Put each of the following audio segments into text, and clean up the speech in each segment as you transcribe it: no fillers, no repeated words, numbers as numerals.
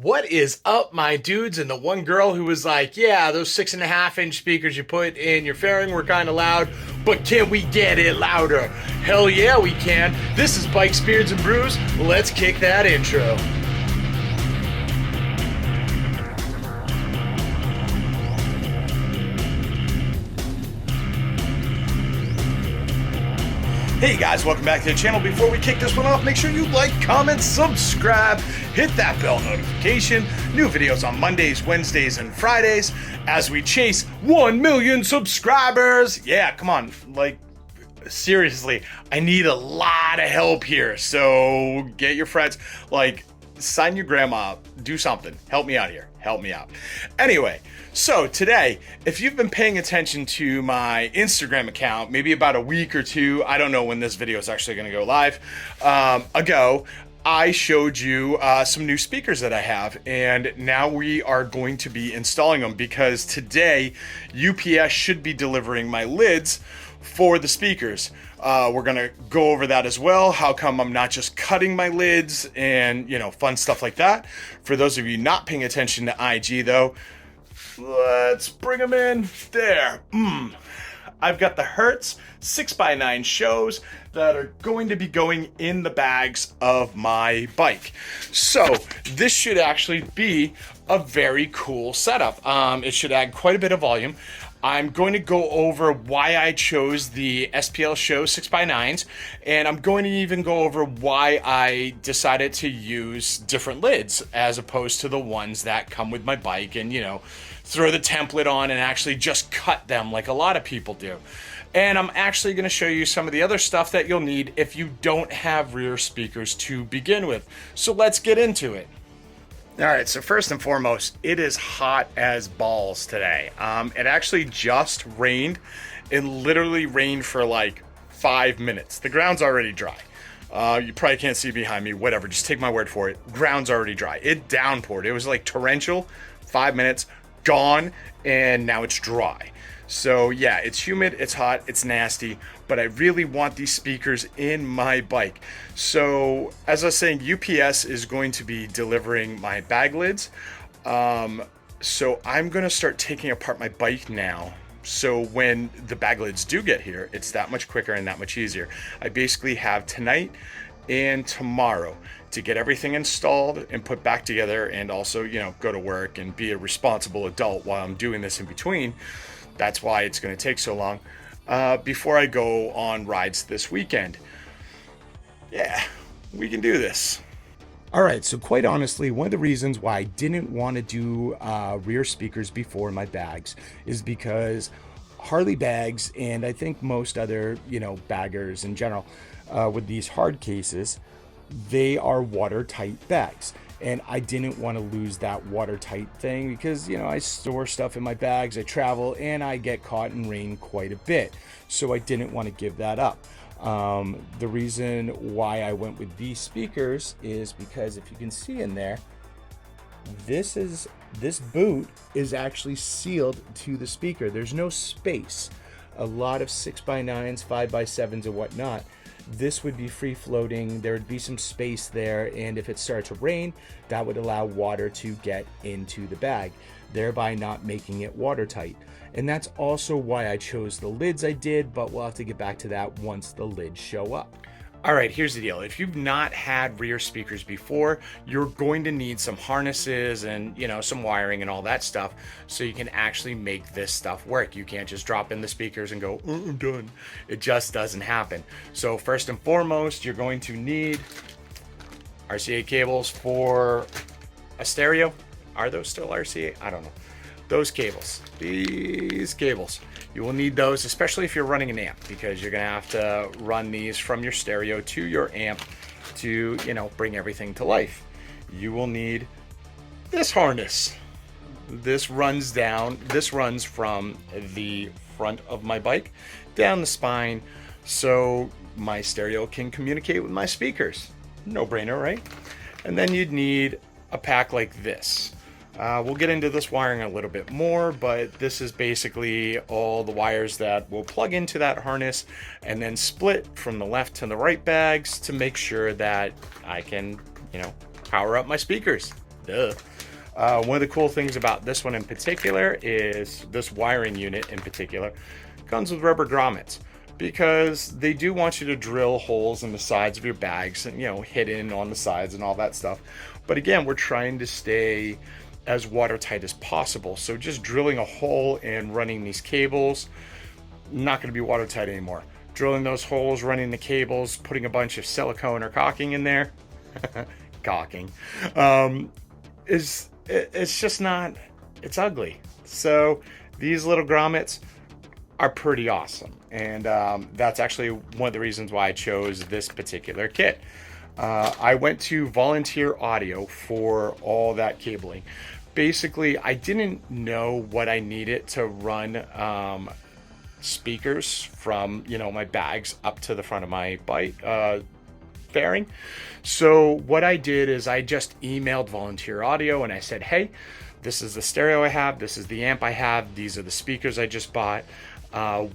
What is up, my dudes? And the one girl who was like, yeah, those 6.5-inch speakers you put in your fairing were kind of loud, but can we get it louder? Hell yeah, we can. This is Bikes, Beards, and Brews. Let's kick that intro. Hey guys, welcome back to the channel. Before we kick this one off, make sure you like, comment, subscribe, hit that bell notification. New videos on Mondays, Wednesdays, and Fridays as we chase 1 million subscribers. Yeah, come on, like, seriously, I need a lot of help here. So get your friends, like, sign your grandma up, do something. Help me out here. Help me out. Anyway, so today, if you've been paying attention to my Instagram account, maybe about a week or two, I don't know when this video is actually going to go live, ago, I showed you some new speakers that I have, and now we are going to be installing them because today UPS should be delivering my lids for the speakers. We're gonna go over that as well. How come I'm not just cutting my lids and, you know, fun stuff like that. For those of you not paying attention to IG though, let's bring them in. There. I've got the Hertz 6x9 shows that are going to be going in the bags of my bike. So this should actually be a very cool setup. It should add quite a bit of volume. I'm going to go over why I chose the SPL Show 6x9s, and I'm going to even go over why I decided to use different lids as opposed to the ones that come with my bike and, you know, throw the template on and actually just cut them like a lot of people do. And I'm actually going to show you some of the other stuff that you'll need if you don't have rear speakers to begin with. So let's get into it. All right, so first and foremost, it is hot as balls today. It actually just rained. It literally rained for like 5 minutes. The ground's already dry. You probably can't see behind me, whatever, just take my word for it. Ground's already dry. It downpoured. It was like torrential, 5 minutes, gone, and now it's dry. So yeah, it's humid, it's hot, it's nasty, but I really want these speakers in my bike. So as I was saying, UPS is going to be delivering my bag lids. So I'm gonna start taking apart my bike now. So when the bag lids do get here, it's that much quicker and that much easier. I basically have tonight and tomorrow to get everything installed and put back together, and also, you know, go to work and be a responsible adult while I'm doing this in between. That's why it's going to take so long before I go on rides this weekend. Yeah, we can do this. All right, so quite honestly, one of the reasons why I didn't want to do rear speakers before my bags is because Harley bags, and I think most other, you know, baggers in general, with these hard cases, they are watertight bags. And I didn't want to lose that watertight thing because, you know, I store stuff in my bags, I travel, and I get caught in rain quite a bit. So I didn't want to give that up. The reason why I went with these speakers is because if you can see in there, this boot is actually sealed to the speaker. There's no space. A lot of 6x9s, 5x7s, and whatnot, this would be free floating. There would be some space there, and if it started to rain, that would allow water to get into the bag, thereby not making it watertight. And that's also why I chose the lids I did, but we'll have to get back to that once the lids show up. All right, here's the deal. If you've not had rear speakers before, you're going to need some harnesses and, you know, some wiring and all that stuff so you can actually make this stuff work. You can't just drop in the speakers and go, I'm done. It just doesn't happen. So first and foremost, you're going to need RCA cables for a stereo. Are those still RCA? I don't know. Those cables, these cables, you will need those, especially if you're running an amp, because you're gonna have to run these from your stereo to your amp to, you know, bring everything to life. You will need this harness. This runs from the front of my bike down the spine so my stereo can communicate with my speakers. No brainer, right? And then you'd need a pack like this. We'll get into this wiring a little bit more, but this is basically all the wires that will plug into that harness and then split from the left to the right bags to make sure that I can, you know, power up my speakers. Duh. One of the cool things about this one in particular is this wiring unit in particular comes with rubber grommets, because they do want you to drill holes in the sides of your bags and, hidden on the sides and all that stuff. But again, we're trying to stay as watertight as possible. So just drilling a hole and running these cables, not going to be watertight anymore. Drilling those holes, running the cables, putting a bunch of silicone or caulking in there, caulking, it's just not, it's ugly. So these little grommets are pretty awesome. And that's actually one of the reasons why I chose this particular kit. I went to Volunteer Audio for all that cabling. Basically, I didn't know what I needed to run speakers from, my bags up to the front of my bike fairing. So what I did is I just emailed Volunteer Audio and I said, hey, this is the stereo I have, this is the amp I have, these are the speakers I just bought.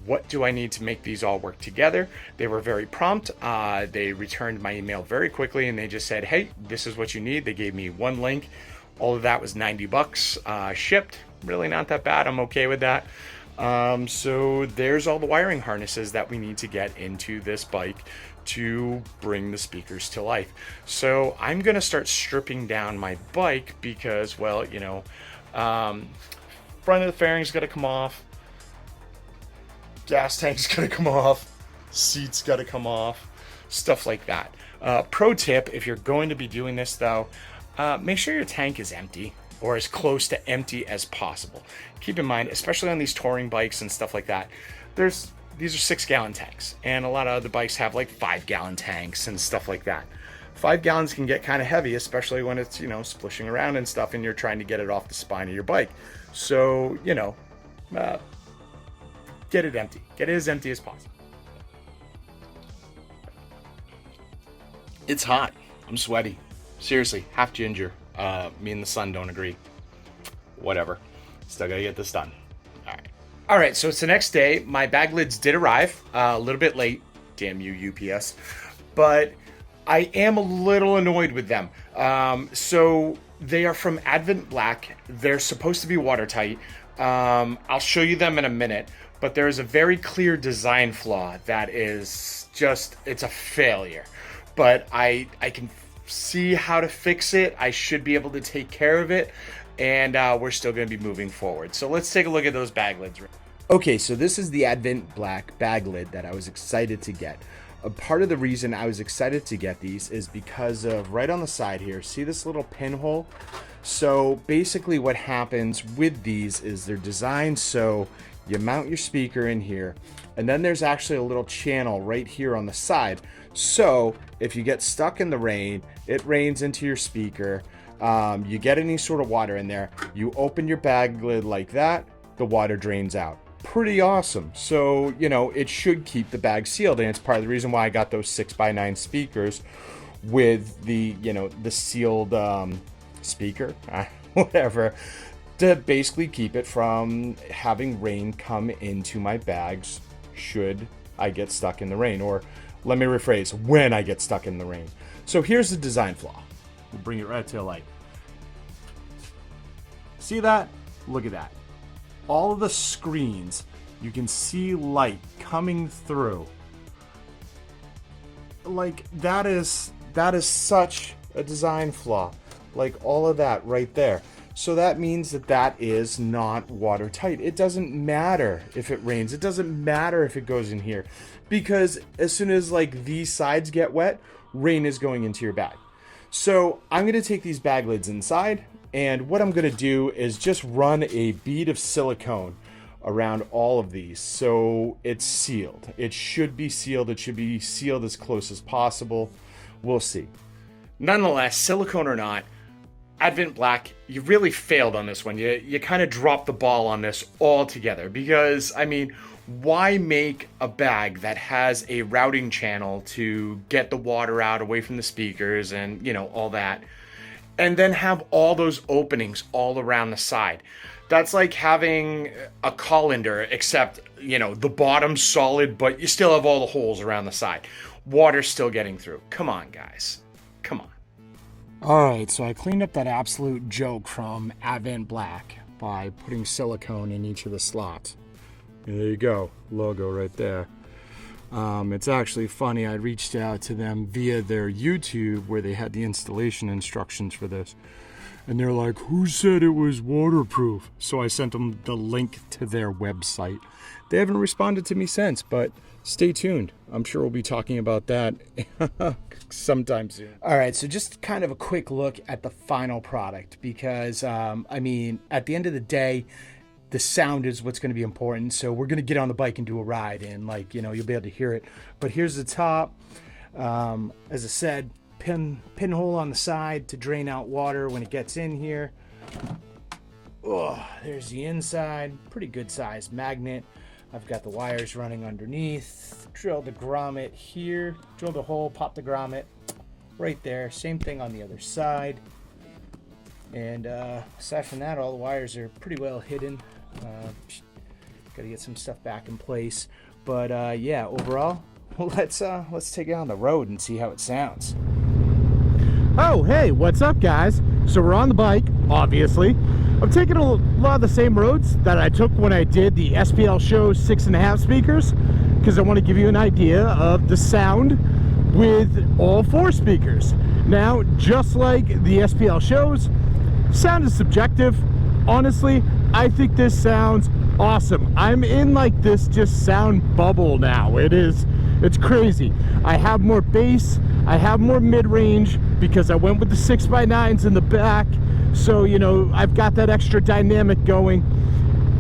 What do I need to make these all work together? They were very prompt. They returned my email very quickly and they just said, hey, this is what you need. They gave me one link. All of that was $90 shipped. Really not that bad. I'm okay with that. So there's all the wiring harnesses that we need to get into this bike to bring the speakers to life. So I'm going to start stripping down my bike because, well, front of the fairing's got to come off. Gas tank's got to come off. Seat's got to come off. Stuff like that. Pro tip, if you're going to be doing this though, make sure your tank is empty or as close to empty as possible. Keep in mind, especially on these touring bikes and stuff like that, these are 6-gallon tanks, and a lot of other bikes have like 5-gallon tanks and stuff like that. 5 gallons can get kind of heavy, especially when it's, splishing around and stuff and you're trying to get it off the spine of your bike. So, get it empty. Get it as empty as possible. It's hot. I'm sweaty. Seriously, half ginger. Me and the sun don't agree. Whatever. Still gotta get this done. All right, so it's the next day. My bag lids did arrive a little bit late. Damn you, UPS. But I am a little annoyed with them. So they are from Advanblack. They're supposed to be watertight. I'll show you them in a minute. But there is a very clear design flaw that is just, it's a failure. But I can see how to fix it. I should be able to take care of it. And we're still going to be moving forward. So let's take a look at those bag lids. Okay, so this is the Advanblack bag lid that I was excited to get. A part of the reason I was excited to get these is because of right on the side here, see this little pinhole? So basically what happens with these is they're designed so you mount your speaker in here, and then there's actually a little channel right here on the side. So if you get stuck in the rain, it rains into your speaker, you get any sort of water in there, you open your bag lid like that, the water drains out. Pretty awesome. So, it should keep the bag sealed, and it's part of the reason why I got those 6x9 speakers with the, the sealed speaker, whatever, to basically keep it from having rain come into my bags should I get stuck in the rain. Or let me rephrase, when I get stuck in the rain. So here's the design flaw. We'll bring it right to light. See that? Look at that. All of the screens, you can see light coming through. Like, that is such a design flaw. Like, all of that right there. So that means that is not watertight. It doesn't matter if it rains. It doesn't matter if it goes in here. Because as soon as, like, these sides get wet, rain is going into your bag. So I'm going to take these bag lids inside, and what I'm going to do is just run a bead of silicone around all of these so it's sealed. It should be sealed. It should be sealed as close as possible. We'll see. Nonetheless, silicone or not, Advanblack, you really failed on this one. You kind of dropped the ball on this altogether because, I mean, why make a bag that has a routing channel to get the water out away from the speakers and, all that, and then have all those openings all around the side? That's like having a colander, except, the bottom's solid, but you still have all the holes around the side. Water's still getting through. Come on, guys. Come on. Alright, so I cleaned up that absolute joke from Advanblack by putting silicone in each of the slots. And there you go, logo right there. It's actually funny, I reached out to them via their YouTube where they had the installation instructions for this. And they're like, who said it was waterproof? So I sent them the link to their website. They haven't responded to me since, but stay tuned. I'm sure we'll be talking about that sometime soon. All right, so just kind of a quick look at the final product because, I mean, at the end of the day, the sound is what's going to be important. So we're going to get on the bike and do a ride and, like, you know, you'll be able to hear it. But here's the top. As I said, pinhole on the side to drain out water when it gets in here. Oh, there's the inside. Pretty good size magnet. I've got the wires running underneath. Drilled the grommet here. Drilled a hole, popped the grommet right there. Same thing on the other side. And aside from that, all the wires are pretty well hidden. Got to get some stuff back in place. But yeah, overall, let's take it on the road and see how it sounds. Oh, hey, what's up, guys? So we're on the bike, obviously. I'm taking a lot of the same roads that I took when I did the SPL show 6.5 speakers, because I want to give you an idea of the sound with all 4 speakers. Now, just like the SPL shows, sound is subjective. Honestly, I think this sounds awesome. I'm in like this just sound bubble now. It's crazy. I have more bass, I have more mid-range because I went with the 6x9s in the back. So, you know, I've got that extra dynamic going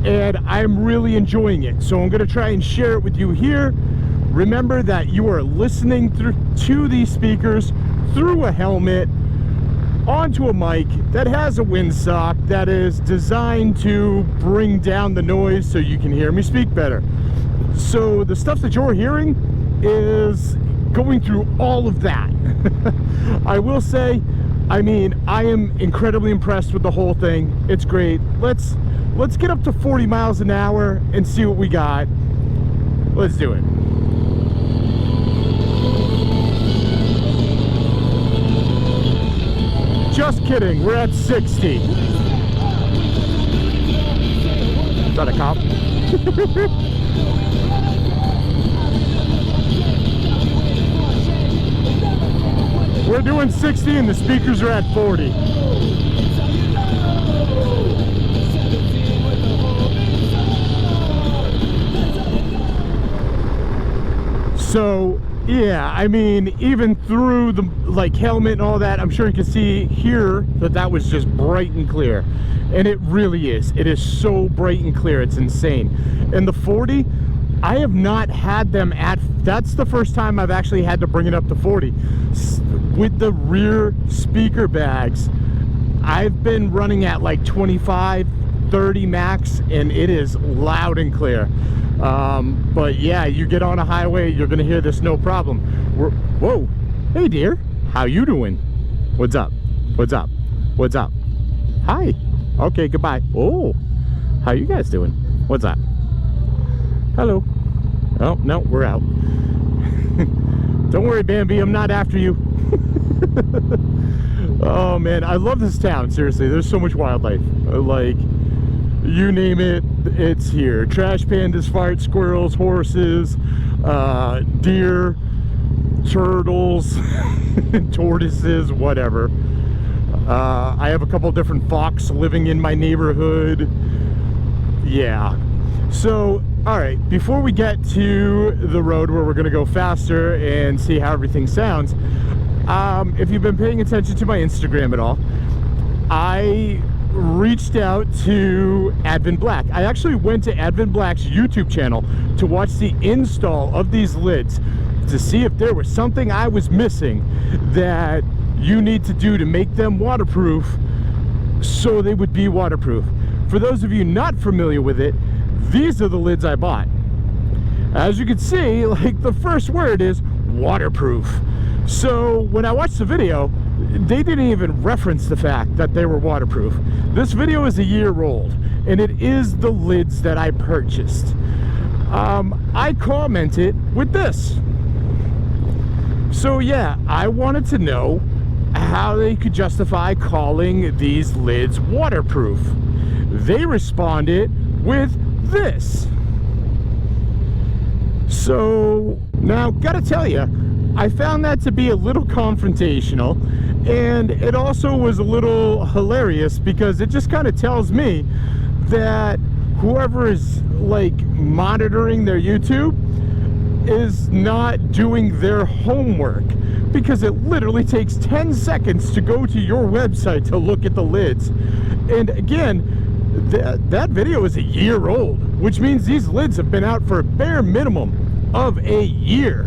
and I'm really enjoying it. So I'm going to try and share it with you here. Remember that you are listening to these speakers through a helmet onto a mic that has a windsock that is designed to bring down the noise so you can hear me speak better. So the stuff that you're hearing is going through all of that. I will say, I mean, I am incredibly impressed with the whole thing. It's great. Let's get up to 40 miles an hour and see what we got. Let's do it. Just kidding, we're at 60. Is that a cop? We're doing 60 and the speakers are at 40. So yeah, I mean, even through the like helmet and all that, I'm sure you can see here that was just bright and clear. And it really is. It is so bright and clear, it's insane. And the 40, I have not had them at, that's the first time I've actually had to bring it up to 40. With the rear speaker bags, I've been running at like 25, 30 max, and it is loud and clear. But yeah, you get on a highway, you're gonna hear this no problem. Whoa, hey dear, how you doing? What's up? What's up? What's up? Hi. Okay, goodbye. Oh, how you guys doing? What's up? Hello. Oh, no, we're out. Don't worry, Bambi, I'm not after you. Oh man, I love this town, seriously. There's so much wildlife. Like, you name it, it's here. Trash pandas, fart squirrels, horses, deer, turtles, tortoises, whatever. I have a couple different fox living in my neighborhood. Yeah. So, all right, before we get to the road where we're gonna go faster and see how everything sounds, if you've been paying attention to my Instagram at all, I reached out to Advanblack. I actually went to Advanblack's YouTube channel to watch the install of these lids to see if there was something I was missing that you need to do to make them waterproof so they would be waterproof. For those of you not familiar with it, these are the lids I bought. As you can see, like, the first word is waterproof. So when I watched the video, they didn't even reference the fact that they were waterproof. This video is a year old, and it is the lids that I purchased. I commented with this. So yeah, I wanted to know how they could justify calling these lids waterproof. They responded with this. So now, gotta tell you, I found that to be a little confrontational, and it also was a little hilarious because it just kind of tells me that whoever is like monitoring their YouTube is not doing their homework, because it literally takes 10 seconds to go to your website to look at the lids. And again, that video is a year old, which means these lids have been out for a bare minimum of a year,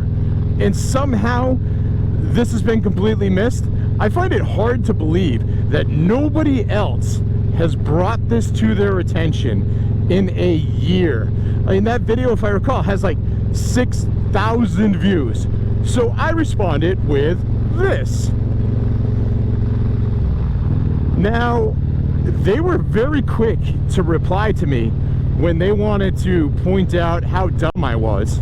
and somehow this has been completely missed. I find it hard to believe that nobody else has brought this to their attention in a year. I mean, that video, if I recall, has like 6,000 views. So I responded with this. Now, they were very quick to reply to me when they wanted to point out how dumb I was.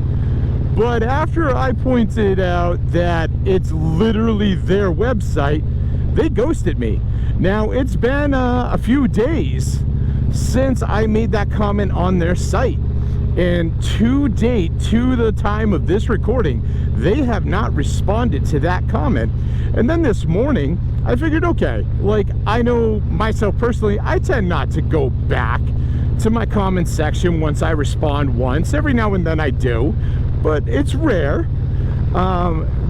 But after I pointed out that it's literally their website, they ghosted me. Now, it's been a few days since I made that comment on their site. And to date, to the time of this recording, they have not responded to that comment. And then this morning, I figured, okay, like, I know myself personally, I tend not to go back to my comment section once I respond once. Every now and then I do, but it's rare.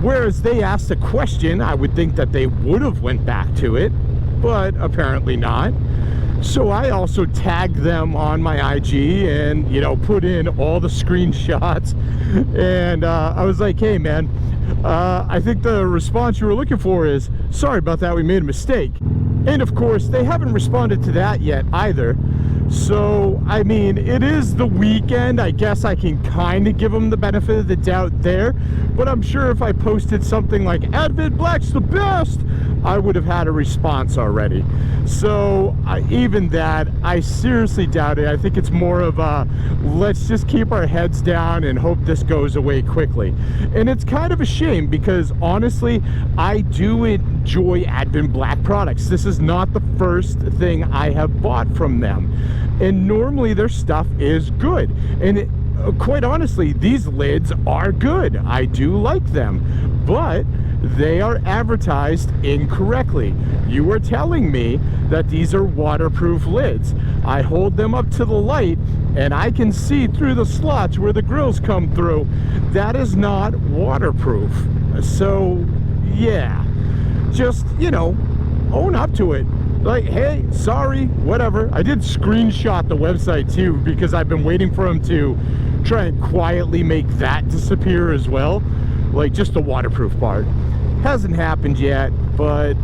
Whereas they asked a question, I would think that they would have went back to it, but apparently not. So I also tagged them on my IG and, you know, put in all the screenshots. And I was like, hey, man, I think the response you were looking for is, sorry about that, we made a mistake. And of course, they haven't responded to that yet either. So, I mean, it is the weekend. I guess I can kind of give them the benefit of the doubt there. But I'm sure if I posted something like, Advanblack's the best, I would have had a response already. So, even that, I seriously doubt it. I think it's more of a, let's just keep our heads down and hope this goes away quickly. And it's kind of a shame because, honestly, I do enjoy Advanblack products. This is not the first thing I have bought from them. And normally their stuff is good. And quite honestly, these lids are good. I do like them. But they are advertised incorrectly. You are telling me that these are waterproof lids. I hold them up to the light and I can see through the slots where the grills come through. That is not waterproof. So, yeah. Just, you know, own up to it. Like, hey, sorry, whatever. I did screenshot the website too because I've been waiting for them to try and quietly make that disappear as well. Like, just the waterproof part. Hasn't happened yet, but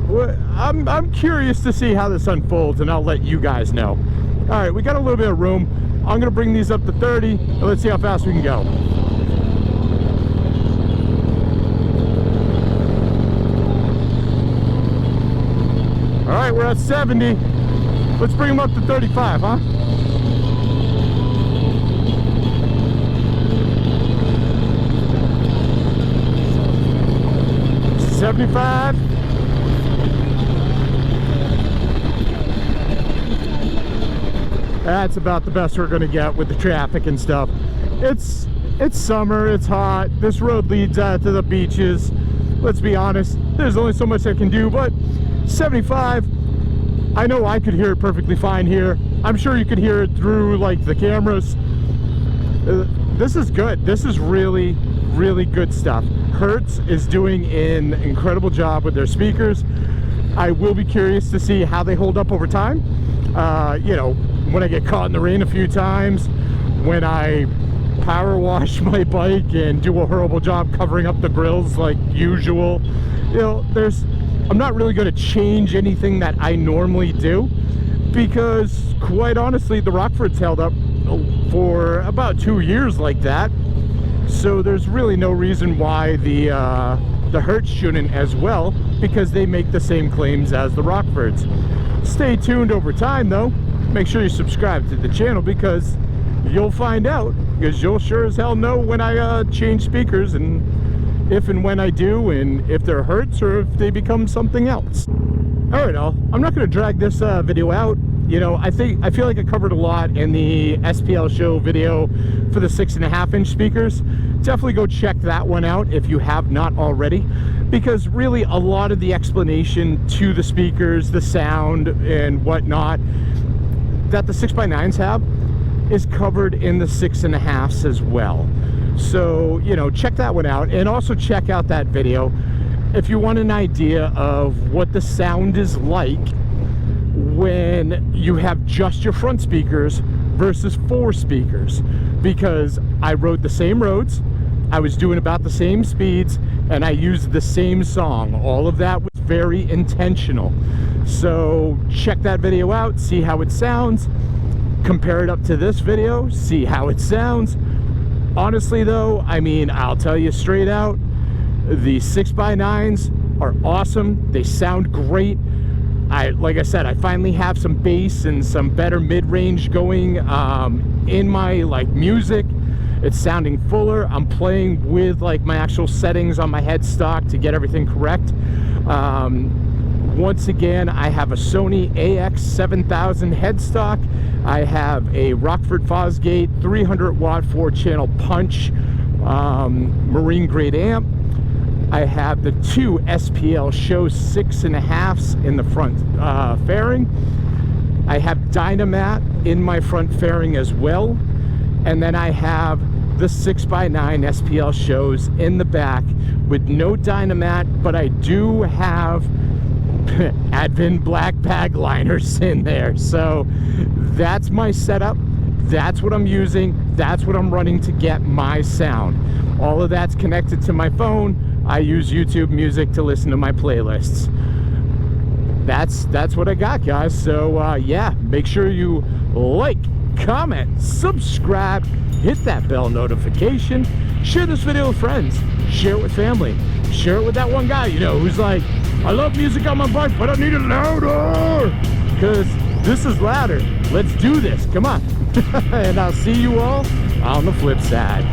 I'm curious to see how this unfolds, and I'll let you guys know. All right, we got a little bit of room. I'm gonna bring these up to 30, and let's see how fast we can go. All right, we're at 70. Let's bring them up to 35, huh? $75. That's about the best we're gonna get with the traffic and stuff. It's summer, it's hot. This road leads out to the beaches. Let's be honest, there's only so much I can do, but 75, I know I could hear it perfectly fine here. I'm sure you could hear it through like the cameras. This is good. This is really, really good stuff. Hertz is doing an incredible job with their speakers. I will be curious to see how they hold up over time. You know, when I get caught in the rain a few times, when I power wash my bike and do a horrible job covering up the grills like usual. You know, I'm not really going to change anything that I normally do because, quite honestly, the Rockford's held up for about 2 years like that. So there's really no reason why the Hertz shouldn't as well, because they make the same claims as the Rockfords. Stay tuned over time though. Make sure you subscribe to the channel because you'll find out, because you'll sure as hell know when I change speakers and if and when I do, and if they're hertz or if they become something else. All right, I'm not going to drag this video out. You know, I feel like I covered a lot in the SPL show video for the 6.5-inch speakers. Definitely go check that one out if you have not already, because really a lot of the explanation to the speakers, the sound and whatnot that the 6x9s have is covered in the 6.5s as well. So, you know, check that one out, and also check out that video if you want an idea of what the sound is like when you have just your front speakers versus 4 speakers, because I rode the same roads, I was doing about the same speeds, and I used the same song. All of that was very intentional. So check that video out, see how it sounds, compare it up to this video, see how it sounds. Honestly though, I mean, I'll tell you straight out, the 6x9s are awesome. They sound great. Like I said, I finally have some bass and some better mid-range going in my music. It's sounding fuller. I'm playing with my actual settings on my headstock to get everything correct. Once again, I have a Sony AX7000 headstock. I have a Rockford Fosgate 300 watt 4-channel punch marine grade amp. I have the 2 SPL show 6.5s in the front fairing. I have Dynamat in my front fairing as well. And then I have the 6x9 SPL shows in the back with no Dynamat, but I do have Advanblack bag liners in there. So that's my setup. That's what I'm using. That's what I'm running to get my sound. All of that's connected to my phone. I use YouTube Music to listen to my playlists. That's what I got, guys. So yeah, make sure you like, comment, subscribe, hit that bell notification, share this video with friends, share it with family, share it with that one guy, you know, who's like, I love music on my bike, but I need it louder, because this is louder. Let's do this, come on. And I'll see you all on the flip side.